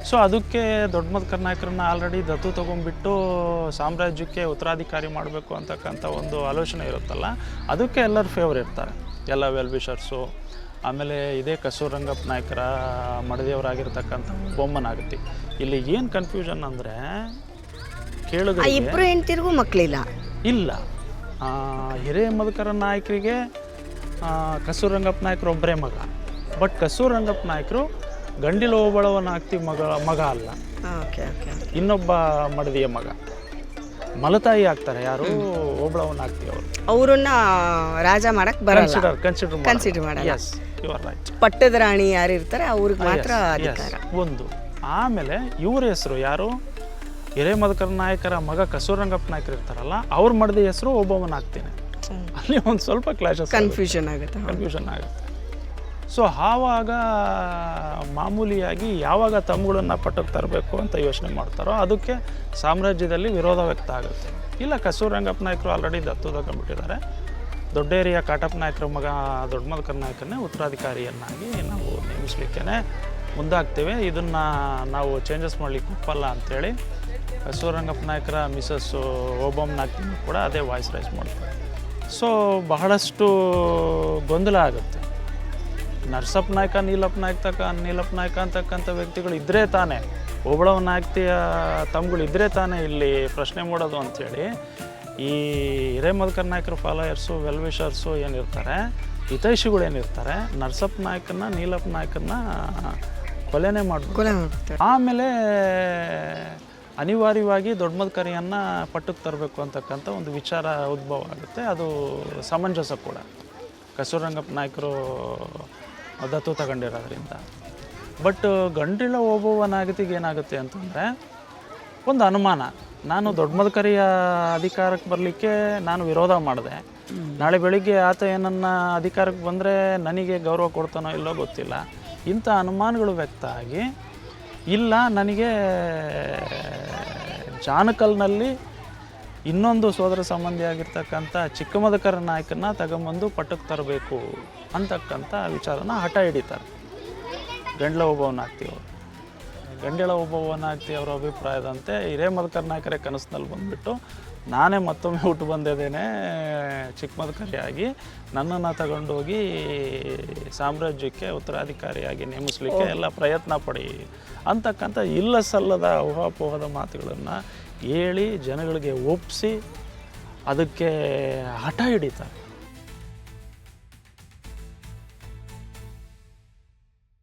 So ಅದಕ್ಕೆ ದೊಡ್ಡ ಮದಕರಿ ನಾಯಕರನ್ನ ಆಲ್ರೆಡಿ ದತ್ತು ತೊಗೊಂಡ್ಬಿಟ್ಟು ಸಾಮ್ರಾಜ್ಯಕ್ಕೆ ಉತ್ತರಾಧಿಕಾರಿ ಮಾಡಬೇಕು ಅಂತಕ್ಕಂಥ ಒಂದು ಆಲೋಚನೆ ಇರುತ್ತಲ್ಲ, ಅದಕ್ಕೆ ಎಲ್ಲರೂ ಫೇವರ್ ಇರ್ತಾರೆ, ಎಲ್ಲ ವೆಲ್ವಿಷರ್ಸು. ಆಮೇಲೆ ಇದೇ ಕಸ್ತೂರಿ ರಂಗಪ್ಪ ನಾಯಕರ ಮಡದಿಯವರಾಗಿರ್ತಕ್ಕಂಥ ಬೊಮ್ಮನಾಗತಿ. ಇಲ್ಲಿ ಏನು ಕನ್ಫ್ಯೂಷನ್ ಅಂದರೆ ಕೇಳಿದ್ರೆ ಇಬ್ಬರು ಹೆಂಡ್ತಿರ್ಗೂ ಮಕ್ಕಳಿಲ್ಲ. ಇಲ್ಲ, ಹಿರೇ ಮದಕರ ನಾಯಕರಿಗೆ ಕಸ್ತೂರಿ ರಂಗಪ್ಪ ನಾಯಕರು ಒಬ್ಬರೇ ಮಗ. ಬಟ್ ಕಸ್ತೂರಿ ರಂಗಪ್ಪ ನಾಯಕರು ಗಂಡಿಲ ಓಬಳವನಾಗ್ತಿ ಮಗ ಅಲ್ಲ, ಇನ್ನೊಬ್ಬ ಮಡದಿಯ ಮಗ. ಮಲತಾಯಿ ಆಗ್ತಾರೆ ಯಾರು, ಓಬಳವನಾಗ್ತಿ ಅವರು. ಅವ್ರನ್ನ ರಾಜ ಮಾಡಕ್ ಬರಲ್ಲ, ಕನ್ಸಿಡರ್ ಮಾಡಿ. Yes, you are right. ಪಟ್ಟದ ರಾಣಿ ಯಾರು ಇರ್ತಾರೆ ಅವ್ರಿಗೆ ಮಾತ್ರ ಅಧಿಕಾರ. ಒಂದು ಆಮೇಲೆ ಇವ್ರ ಹೆಸರು ಯಾರು, ಹಿರೇ ಮದಕರ ನಾಯಕರ ಮಗ ಕಸ್ತೂರಿ ರಂಗಪ್ಪ ನಾಯಕರು ಇರ್ತಾರಲ್ಲ, ಅವ್ರ ಮಡದಿ ಹೆಸರು ಒಬ್ಬವನಾಗ್ತೀನಿ. ಅಲ್ಲಿ ಒಂದು ಸ್ವಲ್ಪ ಕ್ಲಾಶಸ್, ಕನ್ಫ್ಯೂಷನ್ ಆಗುತ್ತೆ. ಸೊ ಆವಾಗ ಮಾಮೂಲಿಯಾಗಿ ಯಾವಾಗ ತಮ್ಮಗಳನ್ನ ಪಟ್ಟಕ್ಕೆ ತರಬೇಕು ಅಂತ ಯೋಚನೆ ಮಾಡ್ತಾರೋ ಅದಕ್ಕೆ ಸಾಮ್ರಾಜ್ಯದಲ್ಲಿ ವಿರೋಧ ವ್ಯಕ್ತ ಆಗುತ್ತೆ. ಇಲ್ಲ, ಕಸ್ತೂರಿ ರಂಗಪ್ಪ ನಾಯಕರು ಆಲ್ರೆಡಿ ದತ್ತು ತಗೊಂಡ್ಬಿಟ್ಟಿದ್ದಾರೆ, ದೊಡ್ಡೇರಿಯ ಕಾಟಪ್ಪ ನಾಯಕರ ಮಗ ದೊಡ್ಡ ಮದಕರ ನಾಯಕರನ್ನೇ ಉತ್ತರಾಧಿಕಾರಿಯನ್ನಾಗಿ ನಾವು ನೇಮಿಸ್ಲಿಕ್ಕೆ ಮುಂದಾಗ್ತೇವೆ, ಇದನ್ನು ನಾವು ಚೇಂಜಸ್ ಮಾಡಲಿಕ್ಕೆ ಒಪ್ಪಲ್ಲ ಅಂಥೇಳಿ ಕಸ್ತೂರಿ ರಂಗಪ್ಪ ನಾಯಕರ ಮಿಸಸ್ಸು ಓಬಮ್ಮನಾಗ್ತಿ ಕೂಡ ಅದೇ ವಾಯ್ಸ್ ರೈಸ್ ಮಾಡ್ತಾರೆ. ಸೊ ಬಹಳಷ್ಟು ಗೊಂದಲ ಆಗುತ್ತೆ. ನರಸಪ್ಪ ನಾಯಕ, ನೀಲಪ್ಪ ನಾಯಕ ಅಂತಕ್ಕಂಥ ವ್ಯಕ್ತಿಗಳು ಇದ್ದರೆ ತಾನೇ, ಓಬಳವ ನಾಯಕತಿಯ ತಮ್ಮಗಳು ಇದ್ದರೆ ತಾನೇ ಇಲ್ಲಿ ಪ್ರಶ್ನೆ ಮಾಡೋದು ಅಂಥೇಳಿ ಈ ಹಿರೇ ಮದಕರಿ ನಾಯಕರ ಫಾಲೋಯರ್ಸು, ವೆಲ್ವಿಷರ್ಸು ಏನಿರ್ತಾರೆ, ಹಿತೈಷಿಗಳು ಏನಿರ್ತಾರೆ, ನರಸಪ್ಪ ನಾಯಕನ, ನೀಲಪ್ಪ ನಾಯಕನ ಕೊಲೆನೇ ಮಾಡ್ತಾರೆ. ಆಮೇಲೆ ಅನಿವಾರ್ಯವಾಗಿ ದೊಡ್ಡ ಮದಕರಿಯನ್ನು ಪಟ್ಟಕ್ಕೆ ತರಬೇಕು ಅಂತಕ್ಕಂಥ ಒಂದು ವಿಚಾರ ಉದ್ಭವ ಆಗುತ್ತೆ. ಅದು ಸಮಂಜಸ ಕೂಡ, ಕಸ್ತೂರಿ ರಂಗಪ್ಪ ನಾಯಕರು ದತ್ತು ತಗೊಂಡಿರೋದ್ರಿಂದ. ಬಟ್ ಗಂಡಿಲ ಓಬವ್ವನಾಗತಿಗೆ ಏನಾಗುತ್ತೆ ಅಂತಂದರೆ ಒಂದು ಅನುಮಾನ, ನಾನು ದೊಡ್ಡ ಮದಕರಿಯ ಅಧಿಕಾರಕ್ಕೆ ಬರಲಿಕ್ಕೆ ನಾನು ವಿರೋಧ ಮಾಡಿದೆ, ನಾಳೆ ಬೆಳಿಗ್ಗೆ ಆತ ಏನನ್ನ ಅಧಿಕಾರಕ್ಕೆ ಬಂದರೆ ನನಗೆ ಗೌರವ ಕೊಡ್ತಾನೋ ಇಲ್ಲೋ ಗೊತ್ತಿಲ್ಲ. ಇಂಥ ಅನುಮಾನಗಳು ವ್ಯಕ್ತ ಆಗಿ, ಇಲ್ಲ ನನಗೆ ಜಾನಕಲ್ನಲ್ಲಿ ಇನ್ನೊಂದು ಸೋದರ ಸಂಬಂಧಿಯಾಗಿರ್ತಕ್ಕಂಥ ಚಿಕ್ಕ ಮದಕರ ನಾಯಕನ ತಗೊಂಬಂದು ಪಟ್ಟಕ್ಕೆ ತರಬೇಕು ಅಂತಕ್ಕಂಥ ವಿಚಾರನ ಹಠ ಹಿಡಿತಾರೆ ಗಂಡ್ಲ ಓಬವ್ವನಾಗ್ತಿ ಅವರು. ಗಂಡೆಳ ಓಬವ್ವನಾಗ್ತಿ ಅವರ ಅಭಿಪ್ರಾಯದಂತೆ ಹಿರೇ ಮದಕರ ನಾಯಕರೇ ಕನಸಿನಲ್ಲಿ ಬಂದುಬಿಟ್ಟು, ನಾನೇ ಮತ್ತೊಮ್ಮೆ ಹುಟ್ಟು ಬಂದಿದ್ದೇನೆ ಚಿಕ್ಕ ಮದಕರಿಯಾಗಿ, ನನ್ನನ್ನು ತಗೊಂಡೋಗಿ ಸಾಮ್ರಾಜ್ಯಕ್ಕೆ ಉತ್ತರಾಧಿಕಾರಿಯಾಗಿ ನೇಮಿಸಲಿಕ್ಕೆ ಎಲ್ಲ ಪ್ರಯತ್ನ ಪಡಿ ಅಂತಕ್ಕಂಥ ಇಲ್ಲ ಸಲ್ಲದ ಊಹಾಪೋಹದ ಮಾತುಗಳನ್ನು ಹೇಳಿ ಜನಗಳಿಗೆ ಒಪ್ಪಿಸಿ ಅದಕ್ಕೆ ಹಠ ಹಿಡಿತಾರೆ.